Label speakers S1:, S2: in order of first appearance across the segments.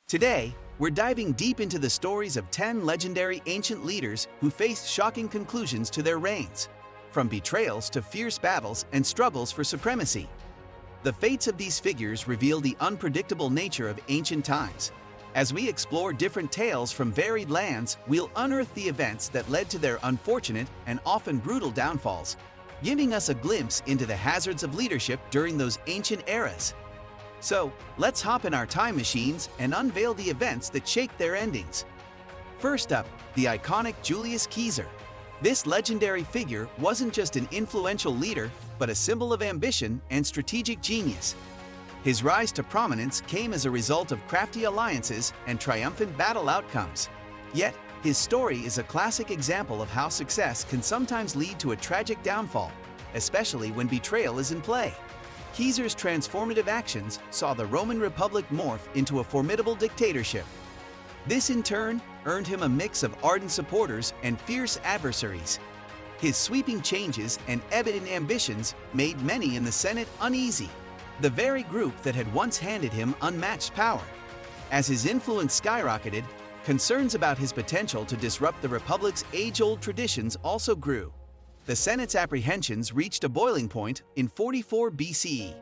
S1: Today, we're diving deep into the stories of 10 legendary ancient leaders who faced shocking conclusions to their reigns, from betrayals to fierce battles and struggles for supremacy. The fates of these figures reveal the unpredictable nature of ancient times. As we explore different tales from varied lands, we'll unearth the events that led to their unfortunate and often brutal downfalls, giving us a glimpse into the hazards of leadership during those ancient eras. So, let's hop in our time machines and unveil the events that shaped their endings. First up, the iconic Julius Caesar. This legendary figure wasn't just an influential leader, but a symbol of ambition and strategic genius. His rise to prominence came as a result of crafty alliances and triumphant battle outcomes. Yet, his story is a classic example of how success can sometimes lead to a tragic downfall, especially when betrayal is in play. Caesar's transformative actions saw the Roman Republic morph into a formidable dictatorship. This in turn earned him a mix of ardent supporters and fierce adversaries. His sweeping changes and evident ambitions made many in the Senate uneasy, the very group that had once handed him unmatched power. As his influence skyrocketed, concerns about his potential to disrupt the Republic's age-old traditions also grew. The Senate's apprehensions reached a boiling point in 44 BCE.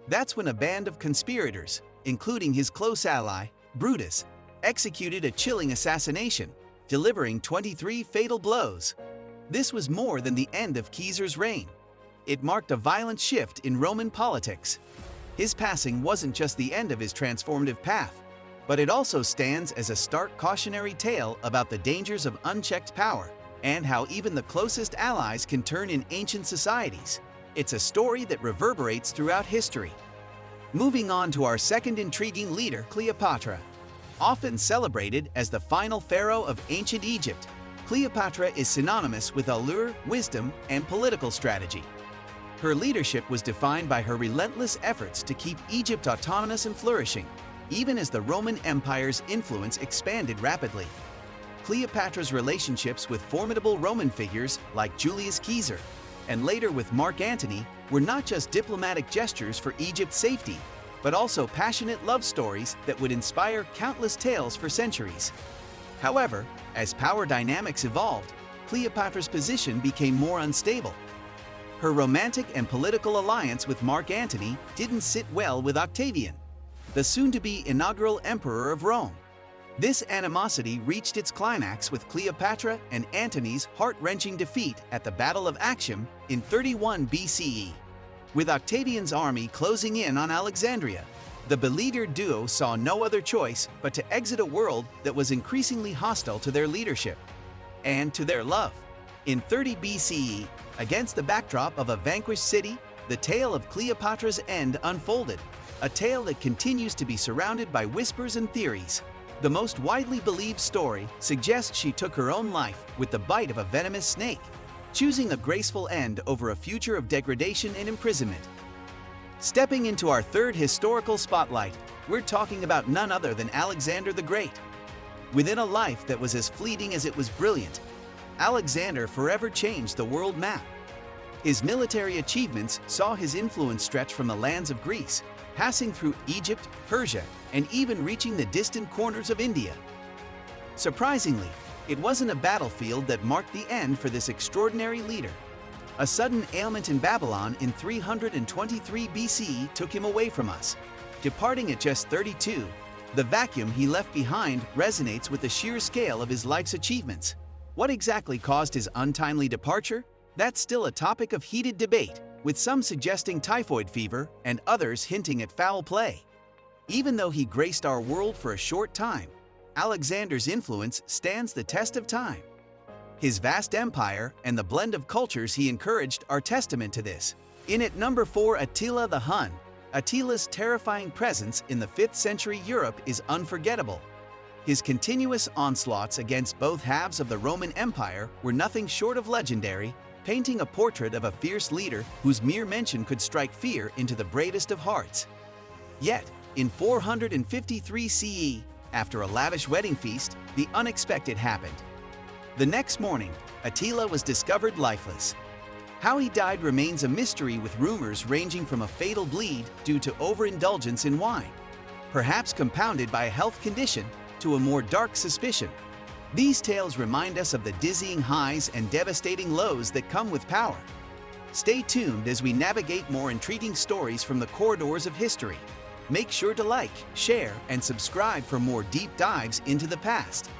S1: That's when a band of conspirators, including his close ally, Brutus, executed a chilling assassination, delivering 23 fatal blows. This was more than the end of Caesar's reign. It marked a violent shift in Roman politics. His passing wasn't just the end of his transformative path, but it also stands as a stark cautionary tale about the dangers of unchecked power and how even the closest allies can turn in ancient societies. It's a story that reverberates throughout history. Moving on to our second intriguing leader, Cleopatra. Often celebrated as the final pharaoh of ancient Egypt, Cleopatra is synonymous with allure, wisdom, and political strategy. Her leadership was defined by her relentless efforts to keep Egypt autonomous and flourishing, even as the Roman Empire's influence expanded rapidly. Cleopatra's relationships with formidable Roman figures like Julius Caesar and later with Mark Antony were not just diplomatic gestures for Egypt's safety, but also passionate love stories that would inspire countless tales for centuries. However, as power dynamics evolved, Cleopatra's position became more unstable. Her romantic and political alliance with Mark Antony didn't sit well with Octavian, the soon-to-be inaugural emperor of Rome. This animosity reached its climax with Cleopatra and Antony's heart-wrenching defeat at the Battle of Actium in 31 BCE. With Octavian's army closing in on Alexandria, the beleaguered duo saw no other choice but to exit a world that was increasingly hostile to their leadership and to their love. In 30 BCE, against the backdrop of a vanquished city, the tale of Cleopatra's end unfolded, a tale that continues to be surrounded by whispers and theories. The most widely believed story suggests she took her own life with the bite of a venomous snake, choosing a graceful end over a future of degradation and imprisonment. Stepping into our third historical spotlight, we're talking about none other than Alexander the Great. Within a life that was as fleeting as it was brilliant, Alexander forever changed the world map. His military achievements saw his influence stretch from the lands of Greece, passing through Egypt, Persia, and even reaching the distant corners of India. Surprisingly, it wasn't a battlefield that marked the end for this extraordinary leader. A sudden ailment in Babylon in 323 BCE took him away from us. Departing at just 32, the vacuum he left behind resonates with the sheer scale of his life's achievements. What exactly caused his untimely departure? That's still a topic of heated debate, with some suggesting typhoid fever and others hinting at foul play. Even though he graced our world for a short time, Alexander's influence stands the test of time. His vast empire and the blend of cultures he encouraged are testament to this. In at number 4, Attila the Hun. Attila's terrifying presence in the 5th century Europe is unforgettable. His continuous onslaughts against both halves of the Roman Empire were nothing short of legendary, painting a portrait of a fierce leader whose mere mention could strike fear into the bravest of hearts. Yet, in 453 CE, after a lavish wedding feast, the unexpected happened. The next morning, Attila was discovered lifeless. How he died remains a mystery, with rumors ranging from a fatal bleed due to overindulgence in wine perhaps compounded by a health condition, to a more dark suspicion. These tales remind us of the dizzying highs and devastating lows that come with power. Stay tuned as we navigate more intriguing stories from the corridors of history. Make sure to like, share, and subscribe for more deep dives into the past.